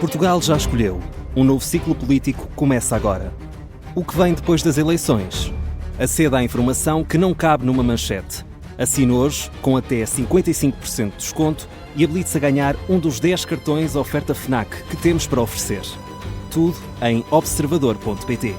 Portugal já escolheu. Um novo ciclo político começa agora. O que vem depois das eleições? Aceda à informação que não cabe numa manchete. Assine hoje, com até 55% de desconto, e habilite-se a ganhar um dos 10 cartões oferta FNAC que temos para oferecer. Tudo em observador.pt.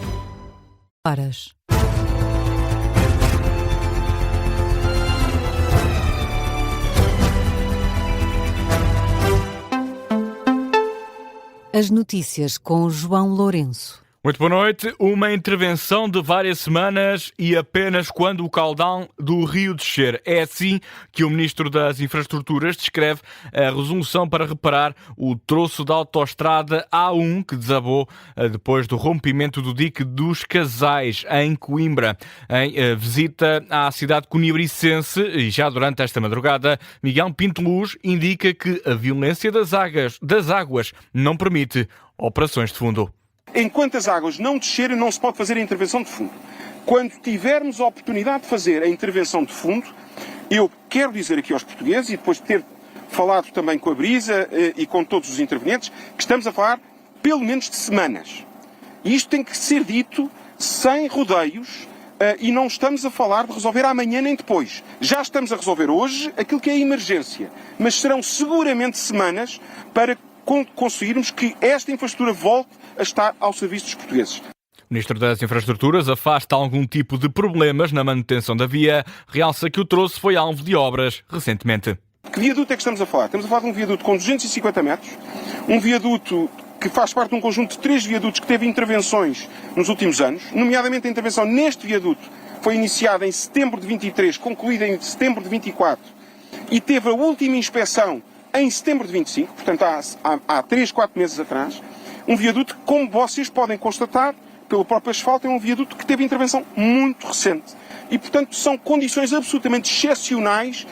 As notícias com João Lourenço. Muito boa noite. Uma intervenção de várias semanas e apenas quando o caudal do rio descer. É assim que o Ministro das Infraestruturas descreve a resolução para reparar o troço da autoestrada A1 que desabou depois do rompimento do dique dos Casais, em Coimbra. Em visita à cidade conibricense, e já durante esta madrugada, Miguel Pinto Luz indica que a violência das águas não permite operações de fundo. Enquanto as águas não descerem, não se pode fazer a intervenção de fundo. Quando tivermos a oportunidade de fazer a intervenção de fundo, eu quero dizer aqui aos portugueses, e depois de ter falado também com a Brisa e com todos os intervenientes, que estamos a falar pelo menos de semanas. E isto tem que ser dito sem rodeios e não estamos a falar de resolver amanhã nem depois. Já estamos a resolver hoje aquilo que é a emergência, mas serão seguramente semanas para conseguirmos que esta infraestrutura volte a estar ao serviço dos portugueses. O Ministro das Infraestruturas afasta algum tipo de problemas na manutenção da via, realça que o troço foi alvo de obras recentemente. Que viaduto é que estamos a falar? Estamos a falar de um viaduto com 250 metros, um viaduto que faz parte de um conjunto de 3 viadutos que teve intervenções nos últimos anos, nomeadamente a intervenção neste viaduto foi iniciada em setembro de 23, concluída em setembro de 24 e teve a última inspeção em setembro de 25, portanto há 3, 4 meses atrás. Um viaduto que, como vocês podem constatar, pelo próprio asfalto, é um viaduto que teve intervenção muito recente. E, portanto, são condições absolutamente excepcionais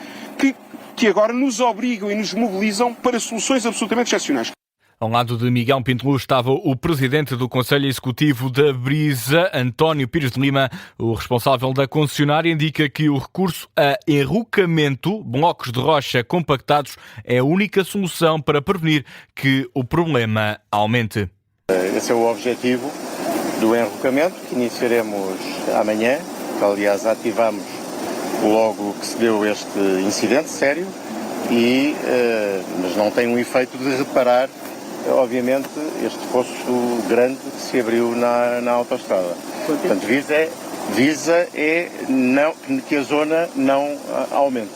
que agora nos obrigam e nos mobilizam para soluções absolutamente excepcionais. Ao lado de Miguel Pinto Luz estava o presidente do Conselho Executivo da Brisa, António Pires de Lima. O responsável da concessionária indica que o recurso a enrocamento, blocos de rocha compactados, é a única solução para prevenir que o problema aumente. Esse é o objetivo do enrocamento, que iniciaremos amanhã, que aliás ativamos logo que se deu este incidente sério, mas não tem um efeito de reparar obviamente este fosso grande que se abriu na autoestrada. Portanto, visa que a zona não aumente.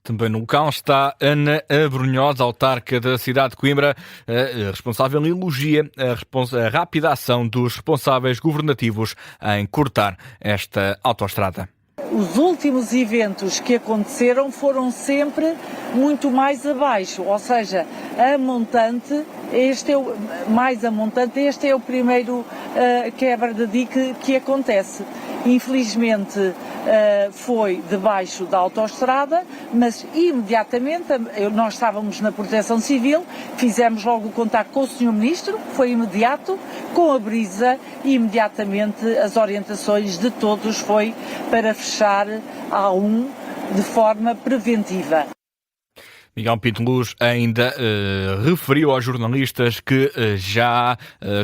Também no local está Ana Abrunhosa, autarca da cidade de Coimbra. A responsável elogia a rápida ação dos responsáveis governativos em cortar esta autoestrada. Os últimos eventos que aconteceram foram sempre muito mais abaixo, ou seja, a montante, este é o primeiro quebra de dique que acontece. Infelizmente foi debaixo da autoestrada, mas imediatamente nós estávamos na Proteção Civil, fizemos logo o contacto com o Sr. Ministro, foi imediato, com a Brisa, e imediatamente as orientações de todos foi para fechar a A1 de forma preventiva. Miguel Pinto Luz ainda referiu aos jornalistas que já há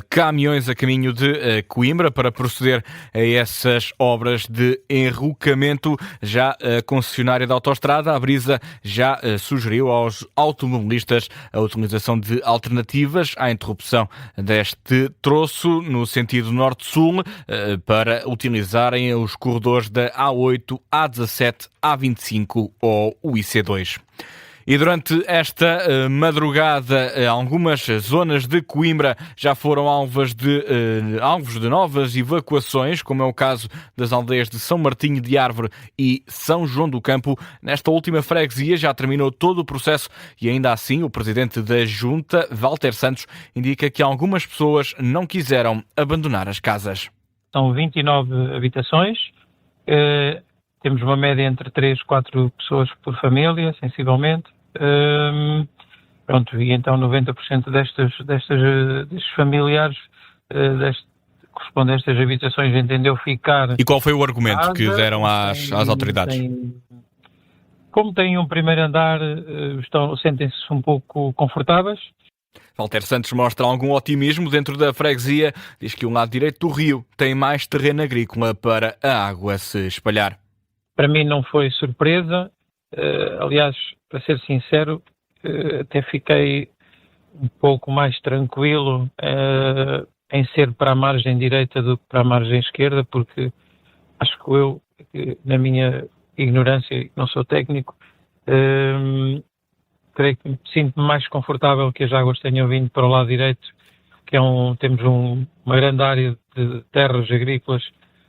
caminhões a caminho de Coimbra para proceder a essas obras de enrocamento. Já a concessionária da autoestrada, a Brisa, já sugeriu aos automobilistas a utilização de alternativas à interrupção deste troço no sentido norte-sul para utilizarem os corredores da A8, A17, A25 ou o IC2. E durante esta madrugada, algumas zonas de Coimbra já foram alvos de novas evacuações, como é o caso das aldeias de São Martinho de Árvore e São João do Campo. Nesta última freguesia já terminou todo o processo e ainda assim o presidente da Junta, Walter Santos, indica que algumas pessoas não quiseram abandonar as casas. São 29 habitações, temos uma média entre 3 e 4 pessoas por família, sensivelmente. E então 90% destes familiares corresponde a estas habitações entendeu ficar. E qual foi o argumento que deram às autoridades? Como têm um primeiro andar, sentem-se um pouco confortáveis. Walter Santos mostra algum otimismo dentro da freguesia. Diz que o lado direito do rio tem mais terreno agrícola para a água se espalhar. Para mim não foi surpresa. Aliás, para ser sincero, até fiquei um pouco mais tranquilo em ser para a margem direita do que para a margem esquerda, porque acho que eu, na minha ignorância, não sou técnico, creio que me sinto mais confortável que as águas tenham vindo para o lado direito, que temos uma grande área de terras agrícolas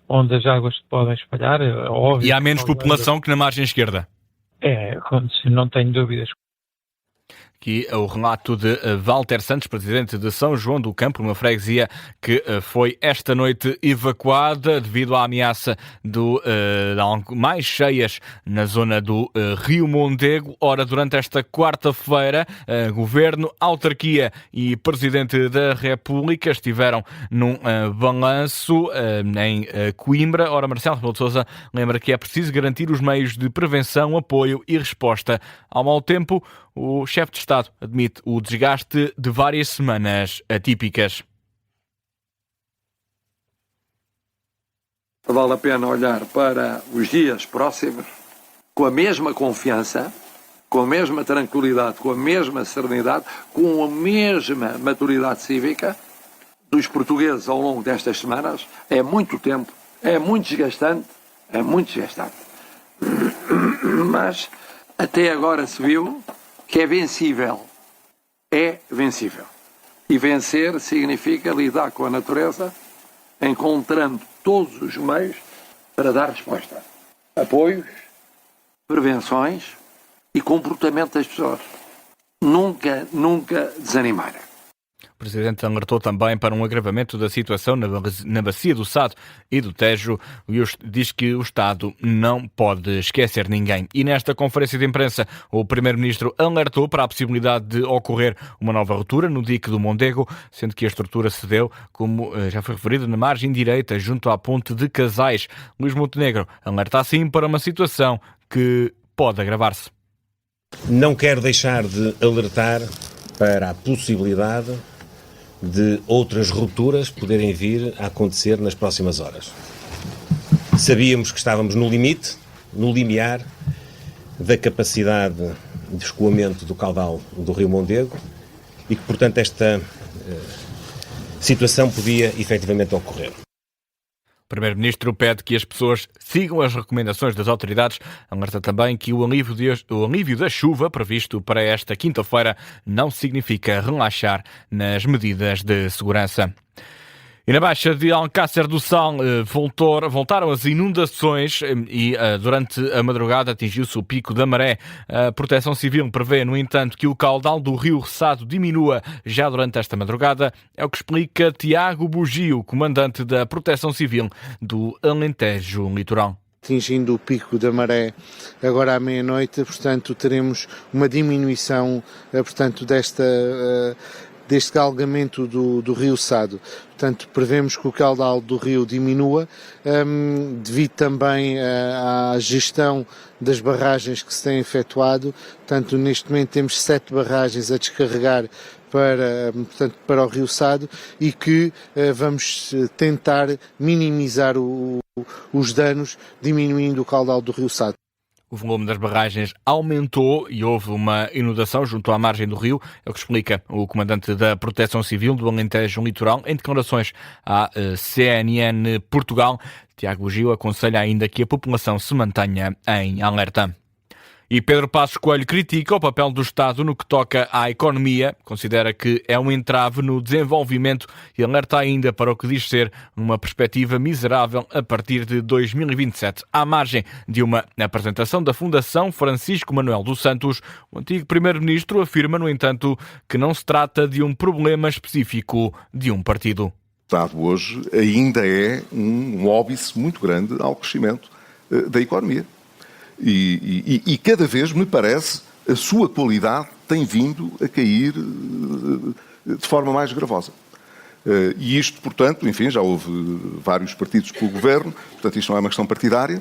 onde as águas se podem espalhar. É óbvio. E há menos população que na margem esquerda. Não tenho dúvidas. Aqui o relato de Walter Santos, presidente de São João do Campo, uma freguesia que foi esta noite evacuada devido à ameaça de mais cheias na zona do Rio Mondego. Ora, durante esta quarta-feira, Governo, Autarquia e Presidente da República estiveram num balanço em Coimbra. Ora, Marcelo Rebelo de Sousa lembra que é preciso garantir os meios de prevenção, apoio e resposta ao mau tempo. O chefe de Estado admite o desgaste de várias semanas atípicas. Vale a pena olhar para os dias próximos com a mesma confiança, com a mesma tranquilidade, com a mesma serenidade, com a mesma maturidade cívica dos portugueses ao longo destas semanas. É muito tempo, é muito desgastante, mas até agora se viu que é vencível. E vencer significa lidar com a natureza, encontrando todos os meios para dar resposta. Apoios, prevenções e comportamento das pessoas. Nunca desanimar. O Presidente alertou também para um agravamento da situação na bacia do Sado e do Tejo e diz que o Estado não pode esquecer ninguém. E nesta conferência de imprensa, o Primeiro-Ministro alertou para a possibilidade de ocorrer uma nova ruptura no dique do Mondego, sendo que a estrutura se deu, como já foi referido, na margem direita, junto à ponte de Casais. Luís Montenegro alerta assim para uma situação que pode agravar-se. Não quero deixar de alertar para a possibilidade de outras rupturas poderem vir a acontecer nas próximas horas. Sabíamos que estávamos no limite, no limiar da capacidade de escoamento do caudal do Rio Mondego e que, portanto, esta situação podia efetivamente ocorrer. O Primeiro-Ministro pede que as pessoas sigam as recomendações das autoridades. Alerta também que o alívio da chuva previsto para esta quinta-feira não significa relaxar nas medidas de segurança. E na Baixa de Alcácer do Sal voltaram as inundações e durante a madrugada atingiu-se o pico da maré. A Proteção Civil prevê, no entanto, que o caudal do Rio Ressado diminua já durante esta madrugada. É o que explica Tiago Bugio, comandante da Proteção Civil do Alentejo Litoral. Atingindo o pico da maré agora à meia-noite, portanto teremos uma diminuição deste galgamento do Rio Sado. Portanto, prevemos que o caudal do rio diminua, devido também à gestão das barragens que se têm efetuado. Portanto, neste momento temos 7 barragens a descarregar para o Rio Sado e que vamos tentar minimizar os danos, diminuindo o caudal do Rio Sado. O volume das barragens aumentou e houve uma inundação junto à margem do rio, é o que explica o comandante da Proteção Civil do Alentejo Litoral. Em declarações à CNN Portugal, Tiago Gil aconselha ainda que a população se mantenha em alerta. E Pedro Passos Coelho critica o papel do Estado no que toca à economia, considera que é um entrave no desenvolvimento e alerta ainda para o que diz ser uma perspectiva miserável a partir de 2027. À margem de uma apresentação da Fundação Francisco Manuel dos Santos, o antigo Primeiro-Ministro afirma, no entanto, que não se trata de um problema específico de um partido. O Estado hoje ainda é um óbice muito grande ao crescimento da economia. E cada vez, me parece, a sua qualidade tem vindo a cair de forma mais gravosa. E isto, portanto, enfim, já houve vários partidos pelo governo, portanto isto não é uma questão partidária,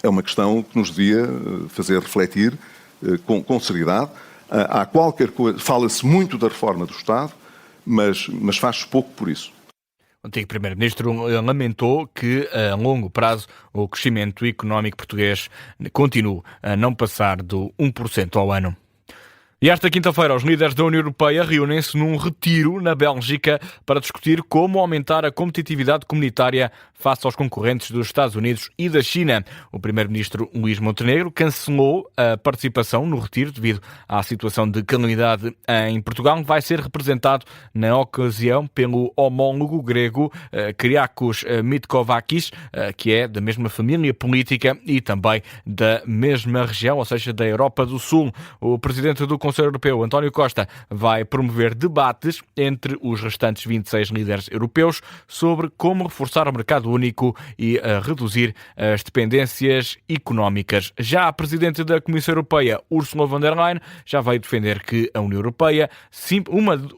é uma questão que nos devia fazer refletir com seriedade. há qualquer coisa, fala-se muito da reforma do Estado, mas faz pouco por isso. O antigo Primeiro-Ministro lamentou que, a longo prazo, o crescimento económico português continue a não passar do 1% ao ano. E esta quinta-feira, os líderes da União Europeia reúnem-se num retiro na Bélgica para discutir como aumentar a competitividade comunitária face aos concorrentes dos Estados Unidos e da China. O primeiro-ministro Luís Montenegro cancelou a participação no retiro devido à situação de calamidade em Portugal. Vai ser representado na ocasião pelo homólogo grego Kyriakos Mitsotakis, que é da mesma família política e também da mesma região, ou seja, da Europa do Sul. O presidente do Conselho Europeu, António Costa, vai promover debates entre os restantes 26 líderes europeus sobre como reforçar o mercado único e reduzir as dependências económicas. Já a presidente da Comissão Europeia, Ursula von der Leyen, já veio defender que a União Europeia,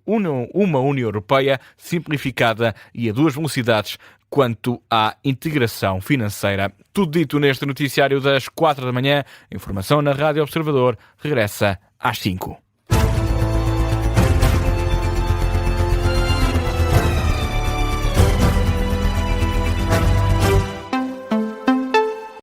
uma União Europeia simplificada e a duas velocidades quanto à integração financeira. Tudo dito neste noticiário das 4 da manhã. Informação na Rádio Observador regressa às 5.